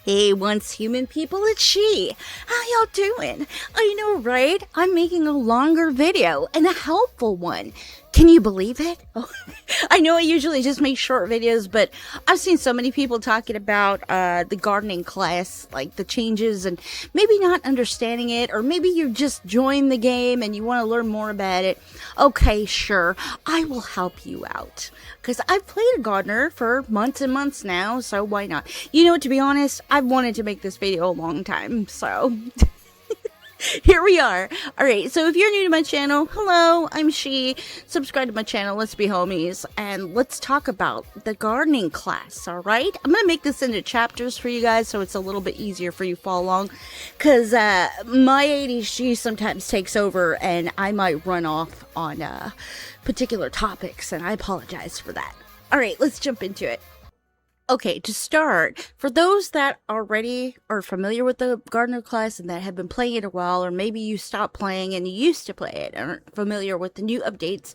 Hey, once human people, it's Shi. How y'all doing? I know, right? I'm making a longer video and a helpful one. Can you believe it? Oh, I know I usually just make short videos, but I've seen so many people talking about the gardening class, like the changes, and maybe not understanding it, or maybe you just joined the game and you want to learn more about it. Okay, sure, I will help you out. Because I've played a gardener for months and months now, so why not? You know, to be honest, I've wanted to make this video a long time, so here we are. Alright, so if you're new to my channel, hello, I'm Shi. Subscribe to my channel, let's be homies, and let's talk about the gardening class, alright? I'm gonna make this into chapters for you guys so it's a little bit easier for you to follow along, because my ADHD sometimes takes over and I might run off on particular topics, and I apologize for that. Alright, let's jump into it. Okay, to start, for those that already are familiar with the gardener class and that have been playing it a while, or maybe you stopped playing and you used to play it and aren't familiar with the new updates,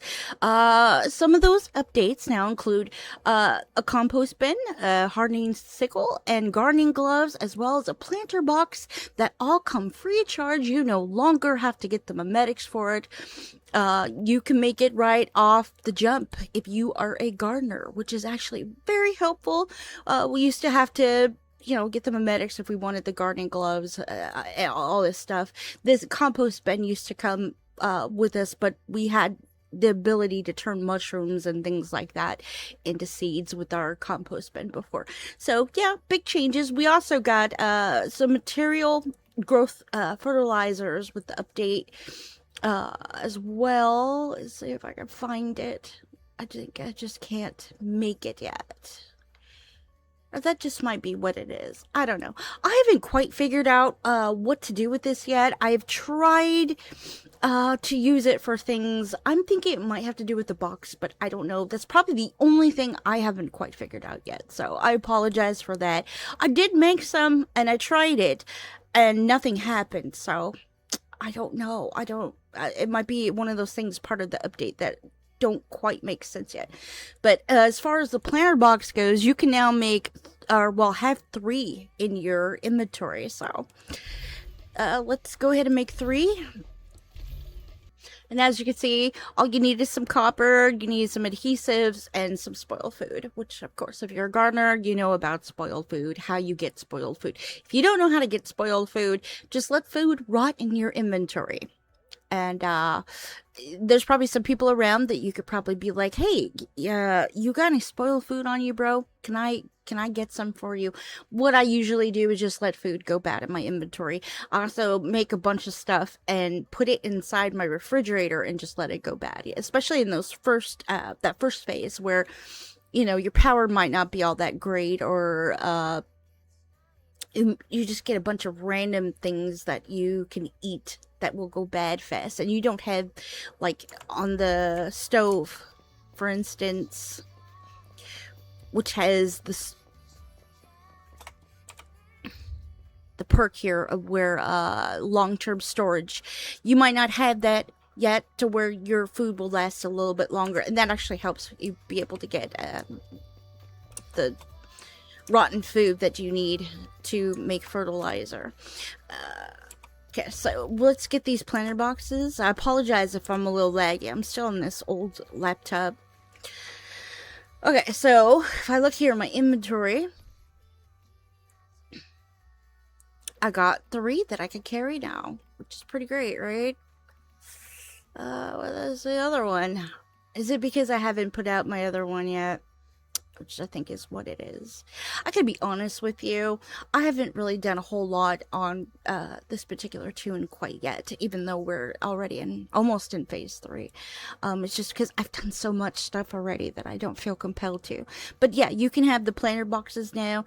some of those updates now include a compost bin, a hardening sickle, and gardening gloves, as well as a planter box that all come free of charge. You no longer have to get the memetics for it. You can make it right off the jump if you are a gardener, which is actually very helpful. We used to have to, get the memetics if we wanted the gardening gloves, and all this stuff. This compost bin used to come with us, but we had the ability to turn mushrooms and things like that into seeds with our compost bin before. So yeah, big changes. We also got some material growth fertilizers with the update. As well. Let's see if I can find it. I think I just can't make it yet. Or that just might be what it is. I don't know. I haven't quite figured out what to do with this yet. I've tried to use it for things. I'm thinking it might have to do with the box, but I don't know. That's probably the only thing I haven't quite figured out yet. So I apologize for that. I did make some and I tried it and nothing happened. So I don't know. It might be one of those things part of the update that don't quite make sense yet. But as far as the planter box goes, you can now make, have 3 in your inventory. So let's go ahead and make 3. And as you can see, all you need is some copper, you need some adhesives, and some spoiled food. Which, of course, if you're a gardener, you know about spoiled food, how you get spoiled food. If you don't know how to get spoiled food, just let food rot in your inventory. And there's probably some people around that you could probably be like, hey, you got any spoiled food on you, bro? Can I get some for you? What I usually do is just let food go bad in my inventory. I also make a bunch of stuff and put it inside my refrigerator and just let it go bad. Especially in those that first phase where, your power might not be all that great, or you just get a bunch of random things that you can eat that will go bad fast, and you don't have, like, on the stove, for instance, which has the perk here of where long-term storage, you might not have that yet to where your food will last a little bit longer, and that actually helps you be able to get the rotten food that you need to make fertilizer. Okay, so let's get these planter boxes. I apologize if I'm a little laggy. I'm still on this old laptop. Okay, so if I look here in my inventory, I got 3 that I can carry now, which is pretty great, right? What is the other one? Is it because I haven't put out my other one yet? Which I think is what it is. I can be honest with you, I haven't really done a whole lot on this particular tune quite yet, even though we're already almost in phase 3. It's just because I've done so much stuff already that I don't feel compelled to. But yeah, you can have the planter boxes now.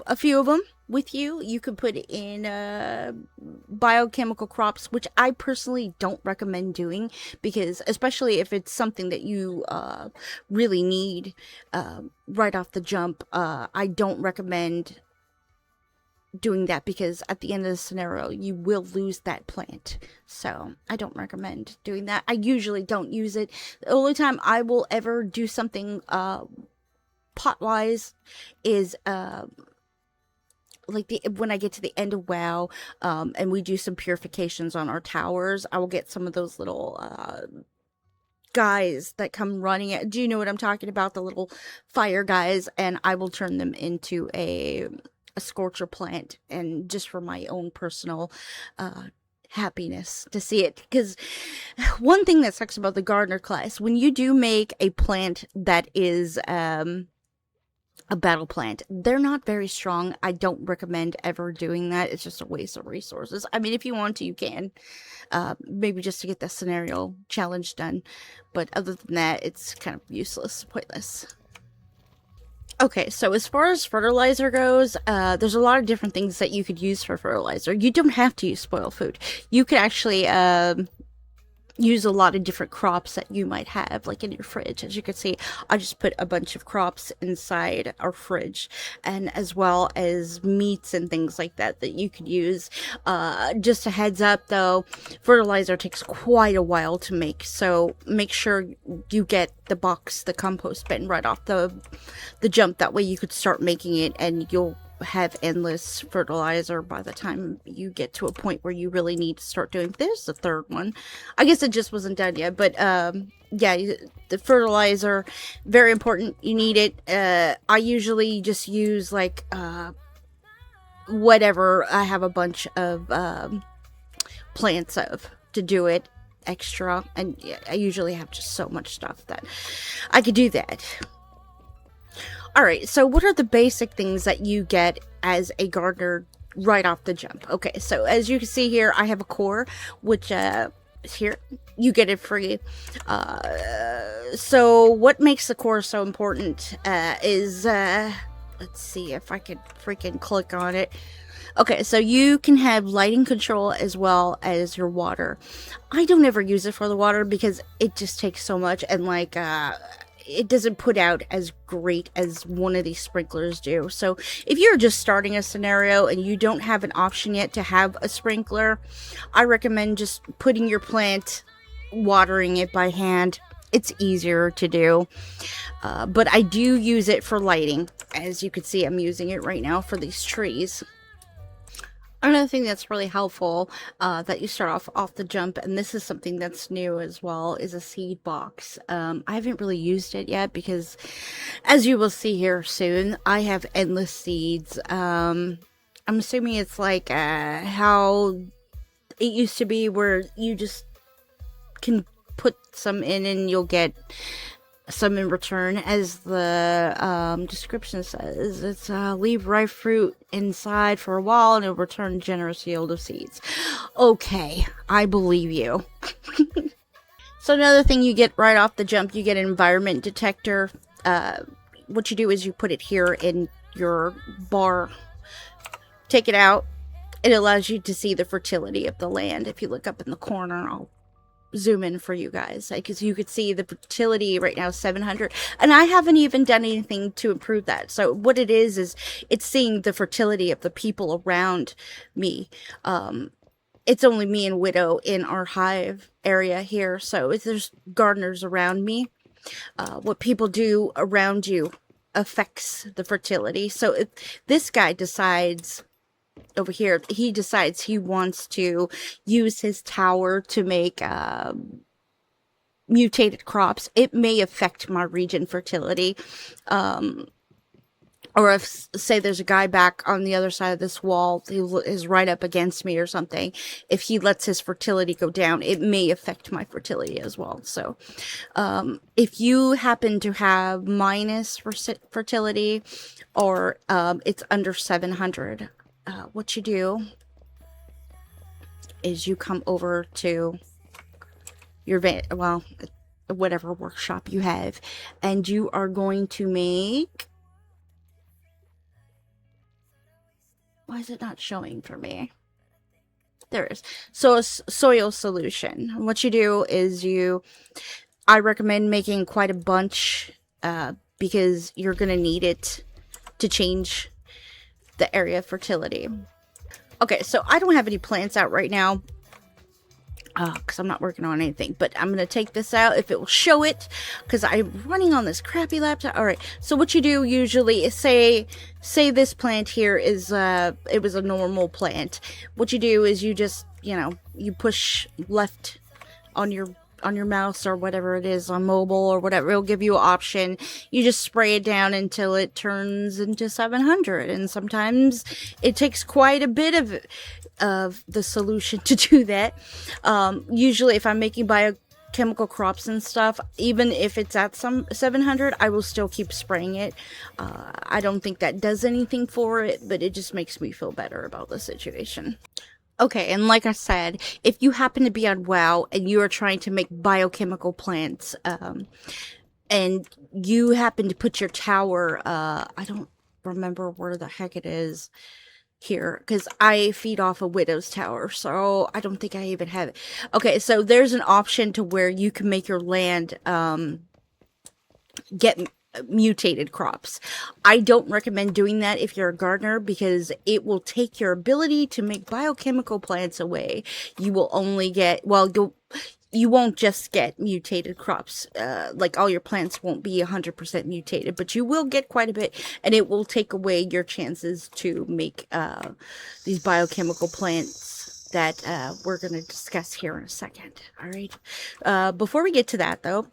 A few of them with you. You can put in biochemical crops, which I personally don't recommend doing, because especially if it's something that you really need right off the jump, I don't recommend doing that, because at the end of the scenario you will lose that plant. So I don't recommend doing that. I usually don't use it. The only time I will ever do something pot wise is like when I get to the end of WoW, and we do some purifications on our towers, I will get some of those little guys that come running at. Do you know what I'm talking about? The little fire guys, and I will turn them into a scorcher plant, and just for my own personal happiness to see it. Because one thing that sucks about the gardener class, when you do make a plant that is a battle plant, they're not very strong. I don't recommend ever doing that. It's just a waste of resources. I mean, if you want to, you can, maybe just to get the scenario challenge done, but other than that, it's kind of useless, pointless. Okay, so as far as fertilizer goes, there's a lot of different things that you could use for fertilizer. You don't have to use spoiled food. You could actually use a lot of different crops that you might have, like in your fridge. As you can see, I just put a bunch of crops inside our fridge, and as well as meats and things like that that you could use. Just a heads up though, fertilizer takes quite a while to make, so make sure you get the box, the compost bin, right off the jump. That way you could start making it, and you'll have endless fertilizer by the time you get to a point where you really need to start doing. There's the third one. I guess it just wasn't done yet, but yeah, the fertilizer, very important. You need it. I usually just use like whatever I have a bunch of plants of to do it extra, and yeah, I usually have just so much stuff that I could do that. Alright, so what are the basic things that you get as a gardener right off the jump? Okay, so as you can see here, I have a core, which is here. You get it free. So what makes the core so important is, let's see if I could freaking click on it. Okay, so you can have lighting control as well as your water. I don't ever use it for the water because it just takes so much, and like, it doesn't put out as great as one of these sprinklers do. So if you're just starting a scenario and you don't have an option yet to have a sprinkler, I recommend just putting your plant, watering it by hand. It's easier to do, but I do use it for lighting. As you can see, I'm using it right now for these trees. Another thing that's really helpful that you start off the jump, and this is something that's new as well, is a seed box. I haven't really used it yet because, as you will see here soon, I have endless seeds. I'm assuming it's like how it used to be, where you just can put some in and you'll get some in return. As the description says, it's leave ripe fruit inside for a while and it'll return a generous yield of seeds. Okay, I believe you. So another thing you get right off the jump, you get an environment detector. What you do is you put it here in your bar, take it out. It allows you to see the fertility of the land. If you look up in the corner, I'll zoom in for you guys, because you could see the fertility right now, 700, and I haven't even done anything to improve that. So what it is it's seeing the fertility of the people around me. It's only me and Widow in our hive area here, so if there's gardeners around me, what people do around you affects the fertility. So if this guy decides over here, he decides he wants to use his tower to make mutated crops, it may affect my region fertility. Or if, say, there's a guy back on the other side of this wall who is right up against me or something, if he lets his fertility go down, it may affect my fertility as well. So if you happen to have minus fertility, or it's under 700, what you do is you come over to your whatever workshop you have, and you are going to make, why is it not showing for me? There it is. So a soil solution. What you do is I recommend making quite a bunch, because you're going to need it to change the area of fertility. Okay, so I don't have any plants out right now. because I'm not working on anything, but I'm going to take this out if it will show it, because I'm running on this crappy laptop. All right, so what you do usually is say this plant here is it was a normal plant. What you do is you just, you know, you push left on your mouse or whatever it is, on mobile or whatever. It'll give you an option. You just spray it down until it turns into 700, and sometimes it takes quite a bit of the solution to do that. Usually if I'm making biochemical crops and stuff, even if it's at some 700, I will still keep spraying it. I don't think that does anything for it, but it just makes me feel better about the situation. Okay, and like I said, if you happen to be on WoW and you are trying to make biochemical plants, and you happen to put your tower, I don't remember where the heck it is here, because I feed off a widow's tower, so I don't think I even have it. Okay, so there's an option to where you can make your land, get mutated crops. I don't recommend doing that if you're a gardener, because it will take your ability to make biochemical plants away. You will only get, well, you won't just get mutated crops. Like, all your plants won't be 100% mutated, but you will get quite a bit, and it will take away your chances to make these biochemical plants that we're going to discuss here in a second. All right. Before we get to that, though,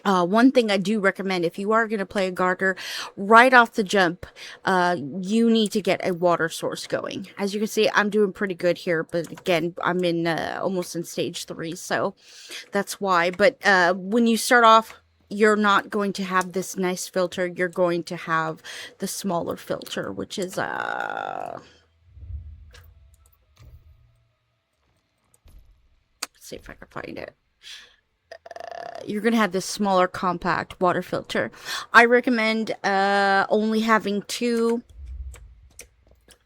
one thing I do recommend, if you are going to play a gardener, right off the jump, you need to get a water source going. As you can see, I'm doing pretty good here, but again, I'm in almost in stage 3, so that's why. But when you start off, you're not going to have this nice filter. You're going to have the smaller filter, which is let's see if I can find it. You're going to have this smaller compact water filter. I recommend only having 2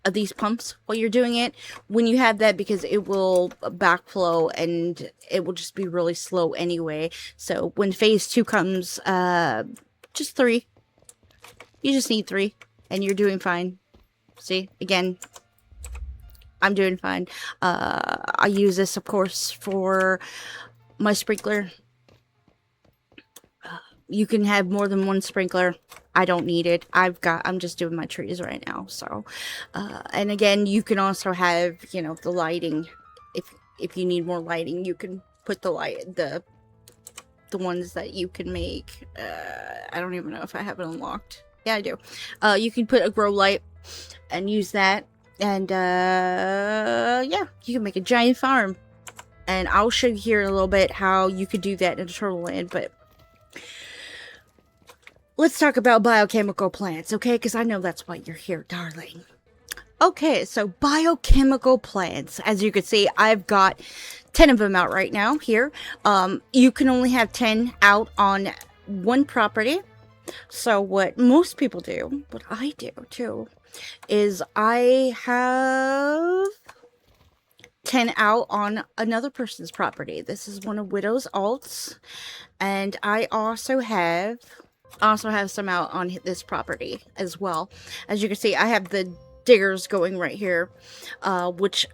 of these pumps while you're doing it. When you have that, because it will backflow and it will just be really slow anyway. So when phase 2 comes, just 3. You just need 3 and you're doing fine. See, again, I'm doing fine. I use this, of course, for my sprinkler. You can have more than 1 sprinkler. I don't need it. I'm just doing my trees right now. So, and again, you can also have, you know, the lighting. If you need more lighting, you can put the ones that you can make. I don't even know if I have it unlocked. Yeah, I do. You can put a grow light and use that. And, yeah, you can make a giant farm. And I'll show you here in a little bit how you could do that in Eternaland, but let's talk about biochemical plants, okay? Because I know that's why you're here, darling. Okay, so biochemical plants. As you can see, I've got 10 of them out right now here. You can only have 10 out on one property. So what most people do, what I do too, is I have 10 out on another person's property. This is one of Widow's alts, and I also have some out on this property as well. As you can see, I have the diggers going right here, which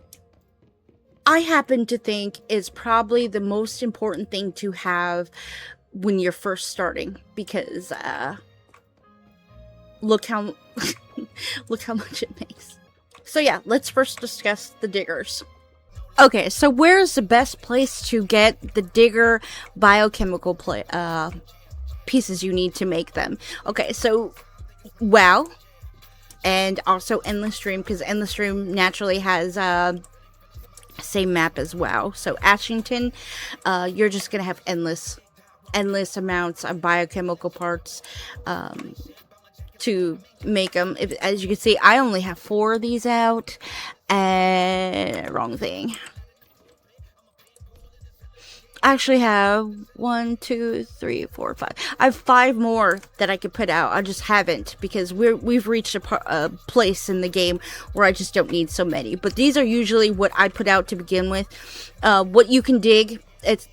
I happen to think is probably the most important thing to have when you're first starting, because look how look how much it makes. So yeah, let's first discuss the diggers. Okay, so where's the best place to get the digger biochemical pieces you need to make them? Okay, so WoW, and also Endless Stream, because Endless Stream naturally has same map as WoW. So Ashington, you're just gonna have endless amounts of biochemical parts to make them. As you can see, I only have 4 of these out. Wrong thing. I actually have 1, 2, 3, 4, 5. I have 5 more that I could put out. I just haven't, because we've reached a place in the game where I just don't need so many. But these are usually what I put out to begin with. What you can dig,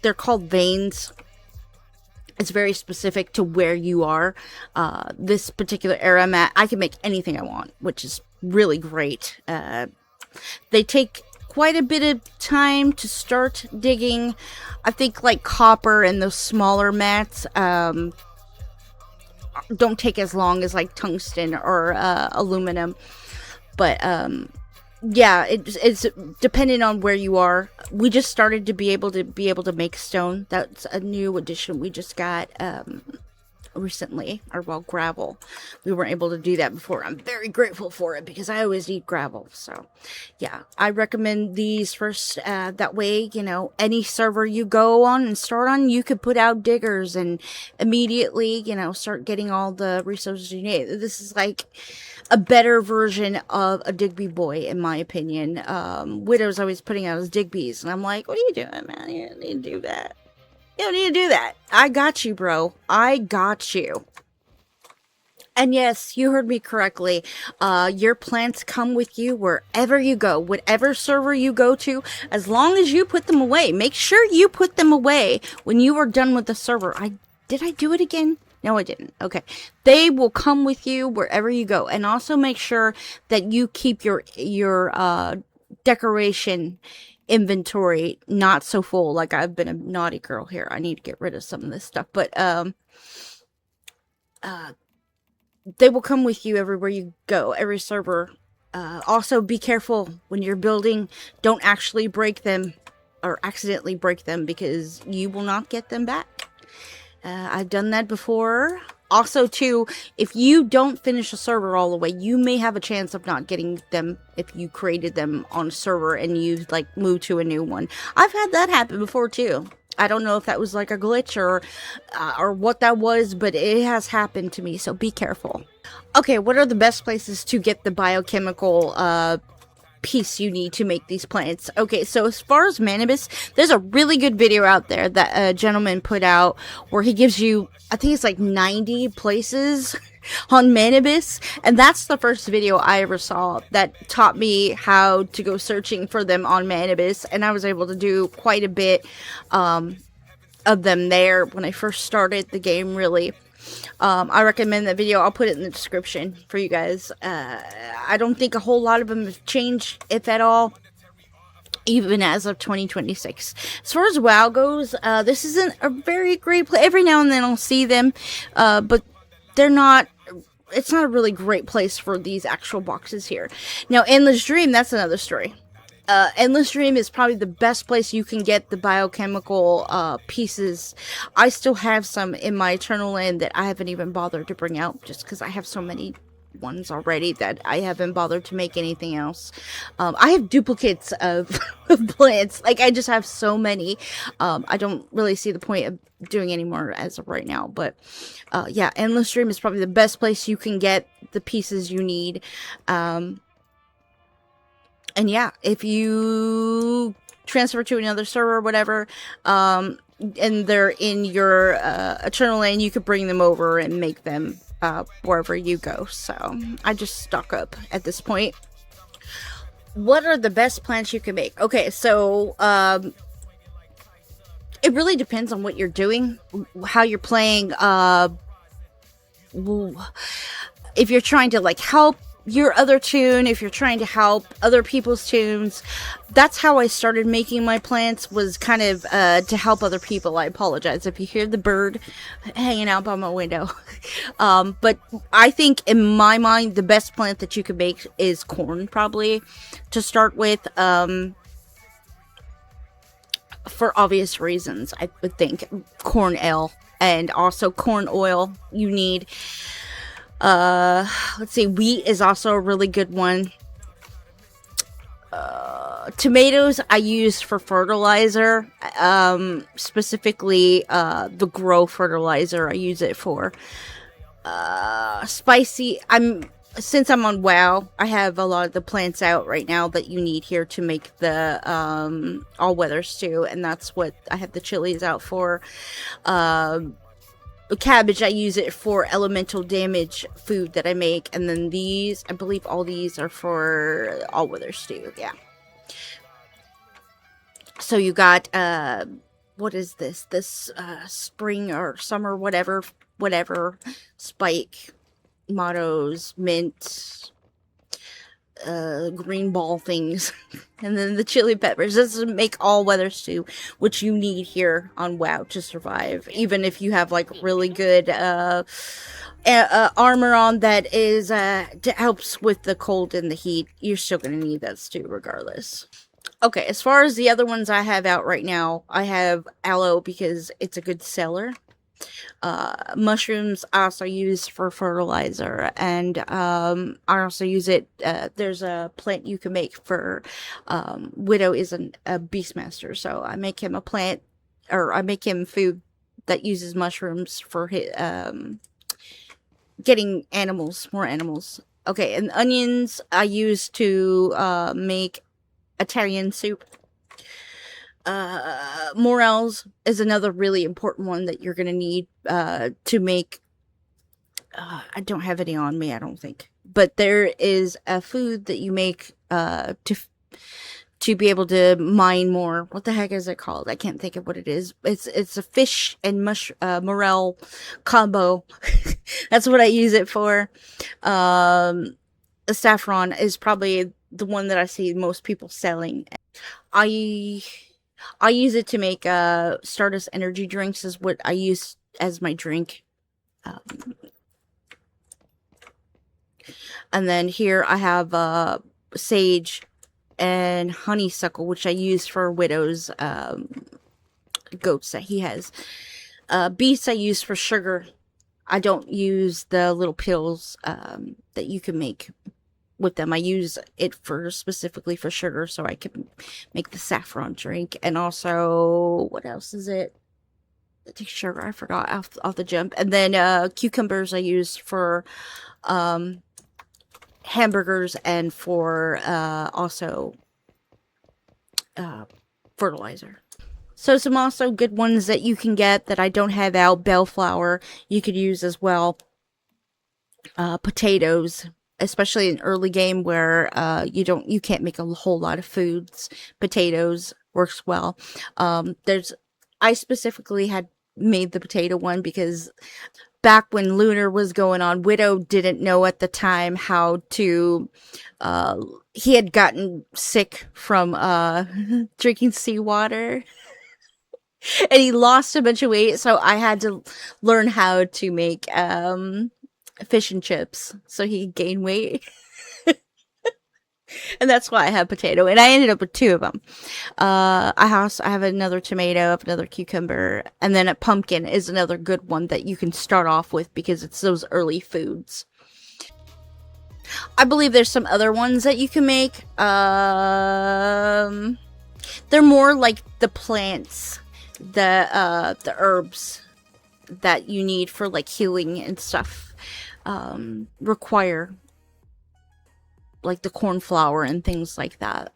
they're called veins. It's very specific to where you are. This particular area I'm at, I can make anything I want, which is really great. They take quite a bit of time to start digging. I think like copper and those smaller mats don't take as long as like tungsten or aluminum. But yeah, it's depending on where you are. We just started to be able to make stone. That's a new addition we just got recently, or well, gravel. We weren't able to do that before. I'm very grateful for it because I always need gravel. So yeah, I recommend these first. That way, you know, any server you go on and start on, you could put out diggers and immediately, you know, start getting all the resources you need. This is like a better version of a Digby boy, in my opinion. Widow's always putting out his Digbees, and I'm like, what are you doing, man? You don't need to do that. You don't need to do that. I got you, bro. I got you. And yes, you heard me correctly. Your plants come with you wherever you go, whatever server you go to, as long as you put them away. Make sure you put them away when you are done with the server. Did I do it again? No, I didn't. Okay. They will come with you wherever you go. And also make sure that you keep your decoration inventory not so full. Like, I've been a naughty girl here. I need to get rid of some of this stuff. But they will come with you everywhere you go, every server. Also, be careful when you're building. Don't actually break them or accidentally break them, because you will not get them back. I've done that before. Also, too, if you don't finish a server all the way, you may have a chance of not getting them if you created them on a server and you, like, move to a new one. I've had that happen before, too. I don't know if that was, like, a glitch or what that was, but it has happened to me, so be careful. Okay, what are the best places to get the biochemical, piece you need to make these plants? Okay, so as far as Manibus, there's a really good video out there that a gentleman put out where he gives you, I think it's like 90 places on Manibus, and that's the first video I ever saw that taught me how to go searching for them on Manibus, and I was able to do quite a bit of them there when I first started the game, really. I recommend that video. I'll put it in the description for you guys. I don't think a whole lot of them have changed, if at all, even as of 2026. As far as WoW goes, this isn't a very great place. Every now and then I'll see them, but they're not... It's not a really great place for these actual boxes here. Now, Endless Dream, that's another story. Endless Dream is probably the best place you can get the biochemical pieces. I still have some in my Eternaland that I haven't even bothered to bring out, just because I have so many ones already that I haven't bothered to make anything else. I have duplicates of plants. Like, I just have so many. I don't really see the point of doing any more as of right now. But yeah, Endless Dream is probably the best place you can get the pieces you need. And yeah, if you transfer to another server or whatever, and they're in your Eternaland, you could bring them over and make them wherever you go. So I just stock up at this point. What are the best plants you can make? Okay, so it really depends on what you're doing, how you're playing. If you're trying to, like, help your other tune, if you're trying to help other people's tunes, that's how I started making my plants, was kind of to help other people. I apologize if you hear the bird hanging out by my window. But I think, in my mind, the best plant that you could make is corn, probably, to start with, for obvious reasons. I would think corn ale, and also corn oil you need. Let's see, wheat is also a really good one. Tomatoes I use for fertilizer, specifically the grow fertilizer I use it for. Spicy, since I'm on WoW, I have a lot of the plants out right now that you need here to make the all-weather stew, and that's what I have the chilies out for. Cabbage, I use it for elemental damage food that I make. And then these, I believe all these are for all-weather stew. Yeah. So you got, what is this? This spring or summer, whatever, spike, mottos, mint, green ball things. And then the chili peppers. This is make all weather stew, which you need here on WoW to survive. Even if you have like really good armor on that is helps with the cold and the heat, you're still gonna need that stew regardless. Okay, as far as the other ones I have out right now, I have aloe because it's a good seller. Mushrooms I also use for fertilizer, and I also use it. There's a plant you can make for Widow is a beastmaster, so I make him a plant, or I make him food that uses mushrooms for his, getting more animals. Okay, and onions I use to make Italian soup. Morels is another really important one that you're going to need to make. I don't have any on me, I don't think. But there is a food that you make to be able to mine more. What the heck is it called? I can't think of what it is. It's a fish and morel combo. That's what I use it for. Saffron is probably the one that I see most people selling. I use it to make Stardust energy drinks is what I use as my drink. And then here I have sage and honeysuckle, which I use for Widow's goats that he has. Beets I use for sugar. I don't use the little pills that you can make with them. I use it for specifically for sugar, so I can make the saffron drink. And also, what else is it? Sugar, I forgot off the jump. And then cucumbers I use for hamburgers and for also fertilizer. So some also good ones that you can get that I don't have out, bellflower you could use as well. Potatoes, especially in early game where you can't make a whole lot of foods. Potatoes works well. I specifically had made the potato one because back when Lunar was going on, Widow didn't know at the time how to he had gotten sick from drinking seawater. And he lost a bunch of weight, so I had to learn how to make fish and chips so he could gain weight. And that's why I have potato, and I ended up with two of them. I have another tomato, another cucumber, and then a pumpkin is another good one that you can start off with because it's those early foods. I believe there's some other ones that you can make. They're more like the plants, the herbs that you need for like healing and stuff. Require like the cornflower and things like that.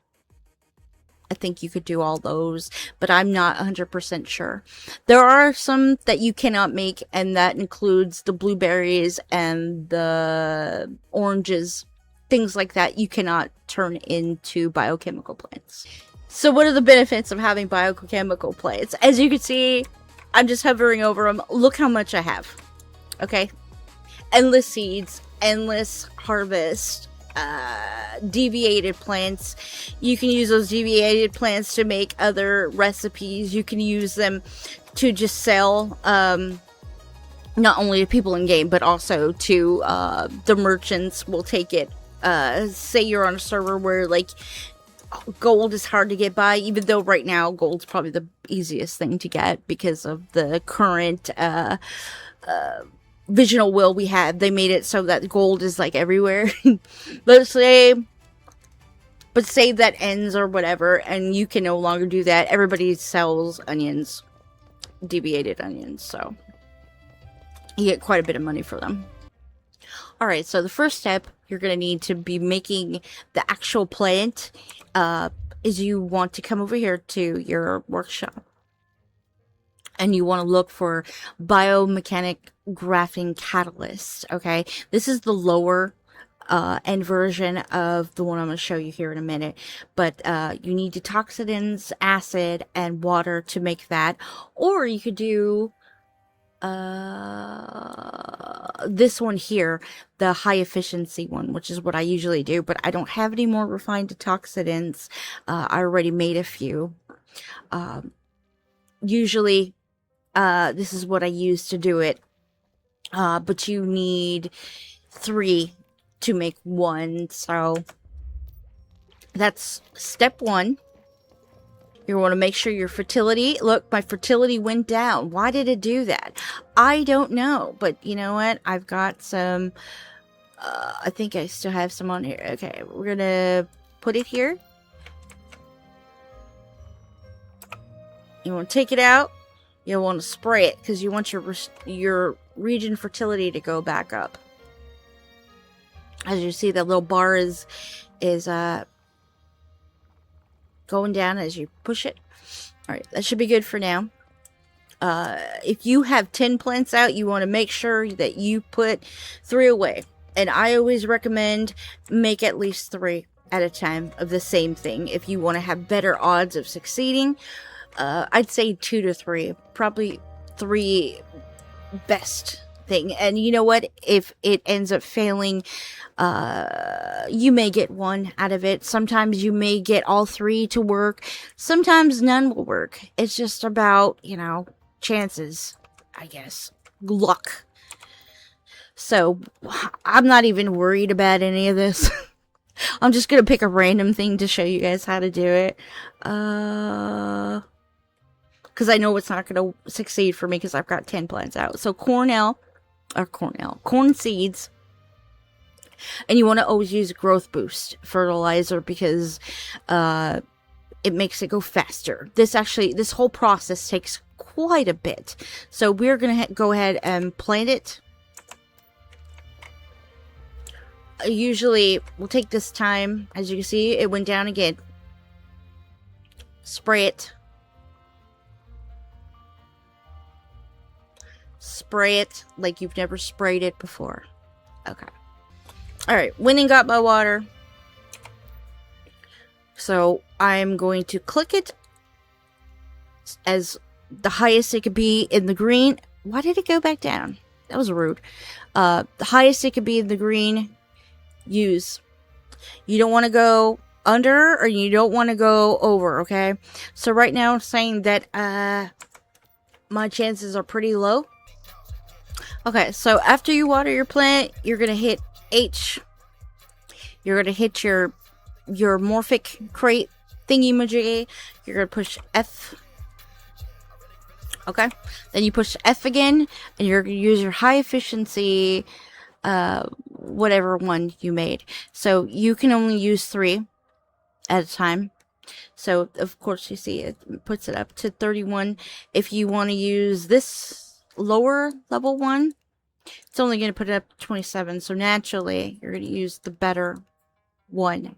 I think you could do all those, but I'm not 100% sure. There are some that you cannot make, and that includes the blueberries and the oranges, things like that you cannot turn into biochemical plants. So what are the benefits of having biochemical plants? As you can see, I'm just hovering over them. Look how much I have. Okay? Endless seeds, endless harvest, deviated plants. You can use those deviated plants to make other recipes. You can use them to just sell, not only to people in game, but also to the merchants will take it. Say you're on a server where like gold is hard to get by, even though right now gold's probably the easiest thing to get because of the current visional will we have. They made it so that gold is like everywhere. But say that ends or whatever, and you can no longer do that. Everybody sells onions, deviated onions, so you get quite a bit of money for them. Alright, so the first step you're going to need to be making the actual plant is you want to come over here to your workshop. And you want to look for biomechanic grafting catalyst. Okay, this is the lower end version of the one I'm going to show you here in a minute. But you need detoxidants, acid, and water to make that. Or you could do this one here, the high efficiency one, which is what I usually do, but I don't have any more refined antioxidants. I already made a few. Usually, this is what I use to do it. But you need 3 to make 1. So that's step 1. You want to make sure your fertility, look, my fertility went down. Why did it do that? I don't know, but you know what? I've got some, I think I still have some on here. Okay, we're going to put it here. You want to take it out. You want to spray it because you want your region fertility to go back up. As you see, the little bar is going down as you push it. All right, that should be good for now. If you have 10 plants out, you want to make sure that you put 3 away. And I always recommend make at least 3 at a time of the same thing. If you want to have better odds of succeeding, I'd say 2 to 3, probably 3 best thing. And you know what? If it ends up failing, you may get 1 out of it. Sometimes you may get all 3 to work. Sometimes none will work. It's just about, you know, chances, I guess. Luck. So, I'm not even worried about any of this. I'm just going to pick a random thing to show you guys how to do it. Because I know it's not going to succeed for me because I've got 10 plants out. So, corn seeds. And you want to always use growth boost fertilizer because it makes it go faster. This whole process takes quite a bit. So we're going to go ahead and plant it. Usually we'll take this time. As you can see, it went down again. Spray it. Spray it like you've never sprayed it before. Okay. Alright, went and got my water. So I'm going to click it as the highest it could be in the green. Why did it go back down? That was rude. The highest it could be in the green. Use. You don't want to go under or you don't want to go over, okay? So right now I'm saying that my chances are pretty low. Okay, so after you water your plant, you're going to hit H. You're going to hit your morphic crate thingy-majiggy. You're going to push F. Okay? Then you push F again, and you're going to use your high efficiency, whatever one you made. So you can only use 3 at a time. So, of course, you see it puts it up to 31. If you want to use this lower level one, it's only going to put it up to 27. So naturally, you're going to use the better one.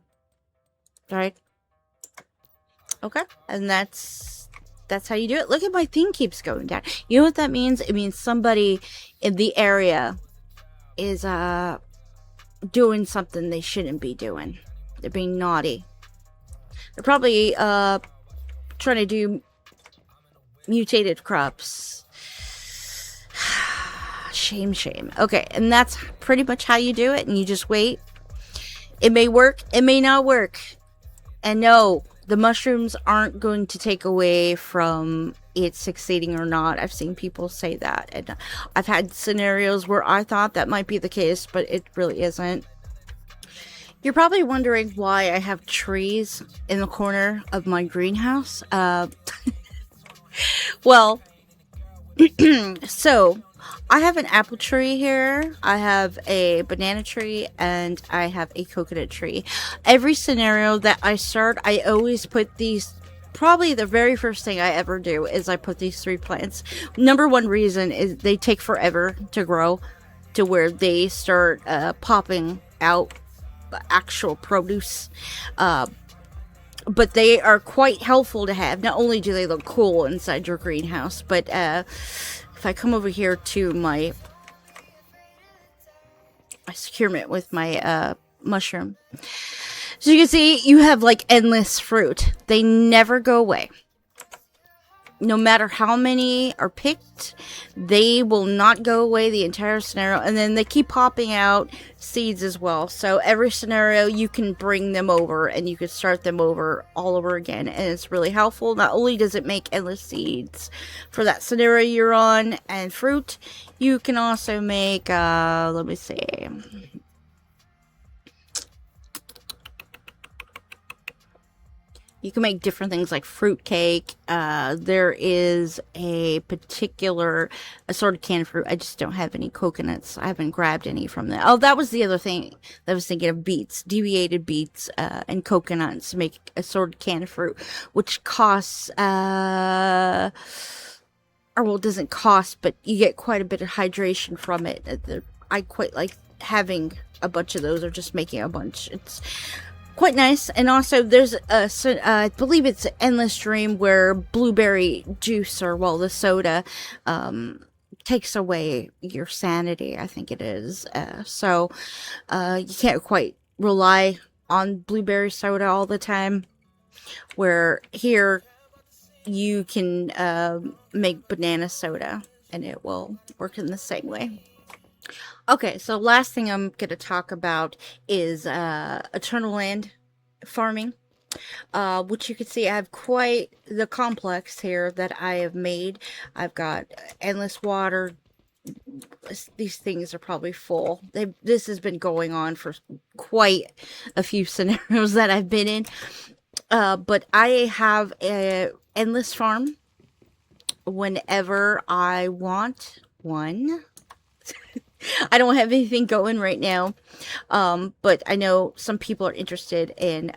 Right? Okay. And that's how you do it. Look at my thing keeps going down. You know what that means? It means somebody in the area is doing something they shouldn't be doing. They're being naughty. They're probably trying to do mutated crops. Shame. Okay, and that's pretty much how you do it, and you just wait. It may work, it may not work. And no, the mushrooms aren't going to take away from it succeeding or not. I've seen people say that, and I've had scenarios where I thought that might be the case, but it really isn't. You're probably wondering why I have trees in the corner of my greenhouse. Well, so I have an apple tree here, I have a banana tree, and I have a coconut tree. Every scenario that I start, I always put these, probably the very first thing I ever do is I put these 3 plants. Number 1 reason is they take forever to grow to where they start popping out actual produce. But they are quite helpful to have. Not only do they look cool inside your greenhouse, but if I come over here to my securement with my mushroom, so you can see you have like endless fruit. They never go away. no matter how many are picked, they will not go away the entire scenario. And then they keep popping out seeds as well. So every scenario, you can bring them over and you can start them over all over again. And it's really helpful. Not only does it make endless seeds for that scenario you're on and fruit, you can also make, let me see. You can make different things like fruit cake. There is a particular assorted canned fruit. I just don't have any coconuts. I haven't grabbed any from there. Oh, that was the other thing that I was thinking of: beets, deviated beets, and coconuts to make assorted canned fruit, which costs, or well, it doesn't cost, but you get quite a bit of hydration from it. I quite like having a bunch of those or just making a bunch. It's quite nice. And also there's I believe it's Endless Dream where blueberry juice, or well, the soda takes away your sanity, I think it is. So you can't quite rely on blueberry soda all the time, where here you can make banana soda and it will work in the same way. Okay, so last thing I'm going to talk about is Eternaland farming, which you can see I have quite the complex here that I have made. I've got endless water. These things are probably full. This has been going on for quite a few scenarios that I've been in. But I have a endless farm whenever I want one. I don't have anything going right now, but I know some people are interested in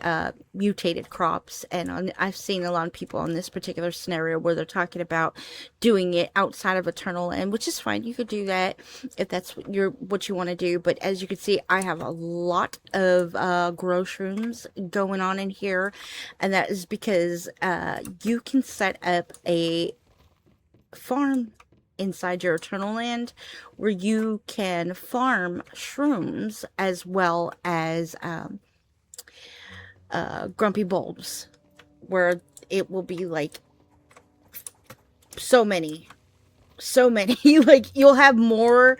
mutated crops, and I've seen a lot of people on this particular scenario where they're talking about doing it outside of Eternaland, which is fine. You could do that if that's what you want to do. But as you can see, I have a lot of grow shrooms going on in here, and that is because you can set up a farm inside your Eternaland where you can farm shrooms as well as grumpy bulbs, where it will be like so many like you'll have more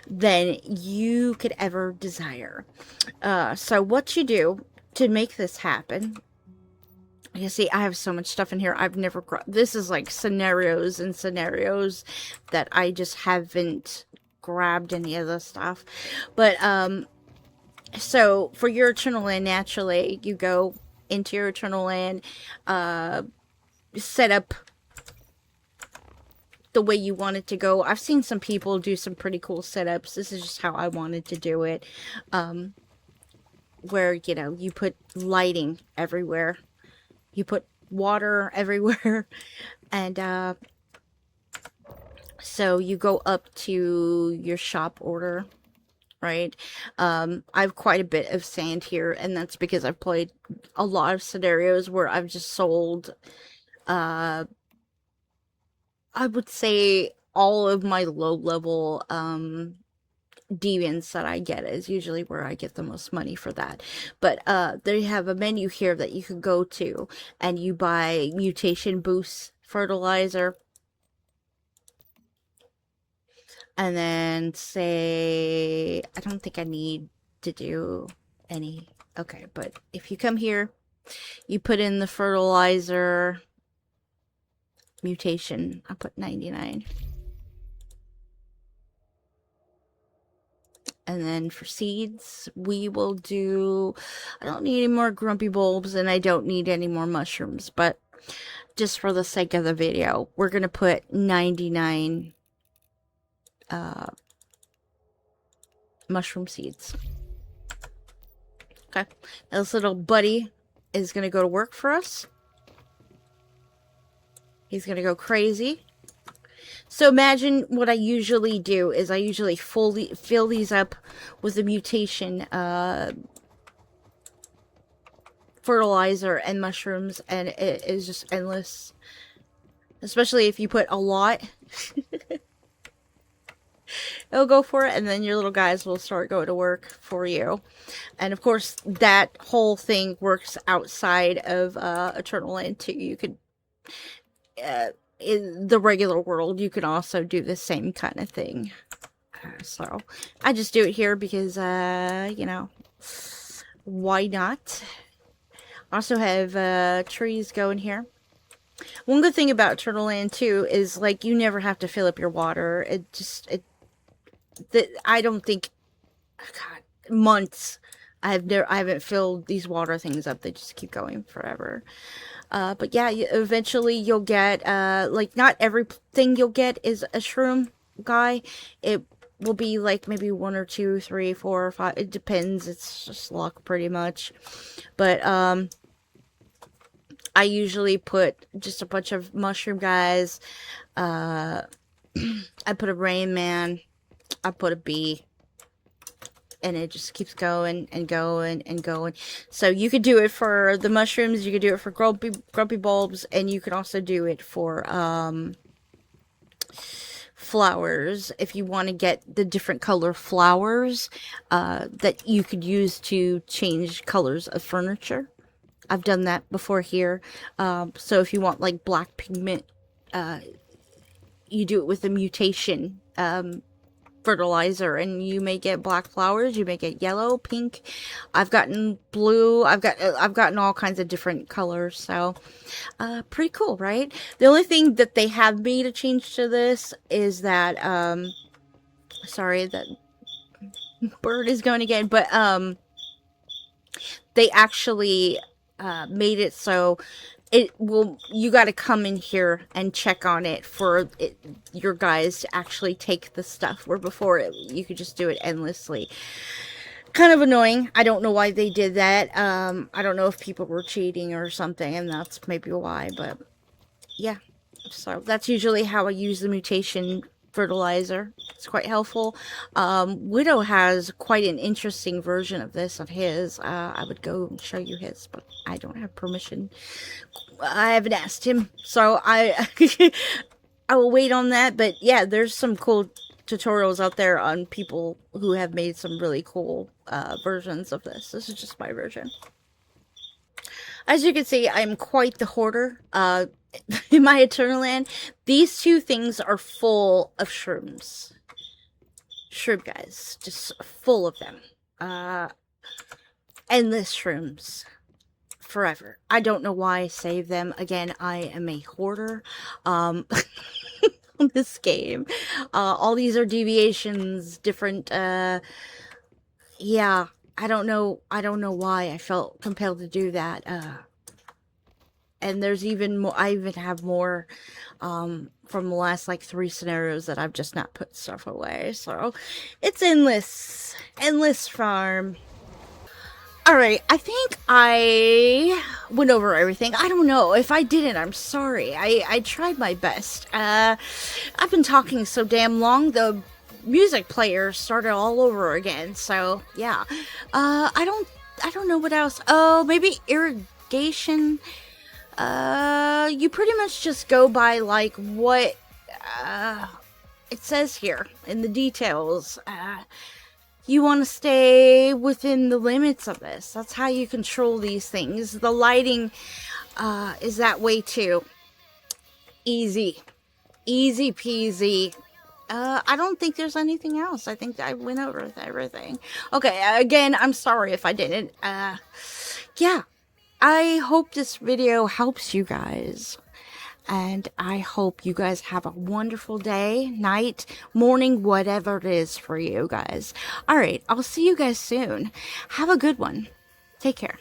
than you could ever desire. So what you do to make this happen, you see, I have so much stuff in here. I've never, this is like scenarios and scenarios that I just haven't grabbed any of the stuff. But, so for your Eternaland, naturally, you go into your Eternaland, set up the way you want it to go. I've seen some people do some pretty cool setups. This is just how I wanted to do it. Where, you know, you put lighting everywhere. You put water everywhere, and so you go up to your shop order, right? I have quite a bit of sand here, and that's because I've played a lot of scenarios where I've just sold, I would say all of my low-level deviants that I get is usually where I get the most money for that. But they have a menu here that you can go to, and you buy mutation boost fertilizer, and then say, I don't think I need to do any. Okay, but if you come here, you put in the fertilizer mutation. I put 99. And then for seeds, we will do, I don't need any more grumpy bulbs, and I don't need any more mushrooms, but just for the sake of the video, we're going to put 99 mushroom seeds. Okay, this little buddy is going to go to work for us. He's going to go crazy. So imagine what I usually do is I usually fill these up with a mutation fertilizer and mushrooms, and it is just endless. Especially if you put a lot. It'll go for it, and then your little guys will start going to work for you. And of course, that whole thing works outside of Eternaland too. You could in the regular world, you can also do the same kind of thing. So I just do it here because, you know, why not? Also have trees going here. One good thing about Eternaland too is like you never have to fill up your water. I don't think, God, months. I haven't filled these water things up. They just keep going forever. But yeah, eventually you'll get, like, not everything you'll get is a shroom guy. It will be like maybe 1 or 2, 3, 4 or 5. It depends. It's just luck pretty much. But, I usually put just a bunch of mushroom guys. I put a Rain Man. I put a bee. And it just keeps going and going and going. So you could do it for the mushrooms, you could do it for grumpy bulbs, and you could also do it for flowers. If you want to get the different color flowers that you could use to change colors of furniture. I've done that before here. So if you want like black pigment, you do it with a mutation fertilizer, and you may get black flowers, you may get yellow, pink. I've gotten blue. I've gotten all kinds of different colors. So pretty cool, right? The only thing that they have made a change to this is that sorry, that bird is going again, but they actually made it so you got to come in here and check on it for your guys to actually take the stuff, where before you could just do it endlessly. Kind of annoying. I don't know why they did that. I don't know if people were cheating or something, and that's maybe why, but yeah. So that's usually how I use the mutation fertilizer. It's quite helpful. Widow has quite an interesting version of this of his. I would go and show you his, but I don't have permission. I haven't asked him, so I I will wait on that. But yeah, there's some cool tutorials out there on people who have made some really cool versions of this. This is just my version. As you can see, I'm quite the hoarder. In my Eternaland, these two things are full of shrooms. Shroom guys, just full of them. Endless shrooms. Forever. I don't know why I save them. Again, I am a hoarder. On this game. All these are deviations, different, yeah. I don't know why I felt compelled to do that. And there's even more. I even have more from the last like 3 scenarios that I've just not put stuff away. So it's endless farm. Alright, I think I went over everything. I don't know. If I didn't, I'm sorry. I tried my best. I've been talking so damn long, the music player started all over again. So yeah. I don't know what else. Oh, maybe irrigation. You pretty much just go by like what it says here in the details. You want to stay within the limits of this. That's how you control these things. The lighting is that way too. Easy peasy. I don't think there's anything else. I think I went over everything. Okay, again, I'm sorry if I didn't. Yeah. I hope this video helps you guys. And I hope you guys have a wonderful day, night, morning, whatever it is for you guys. Alright, I'll see you guys soon. Have a good one. Take care.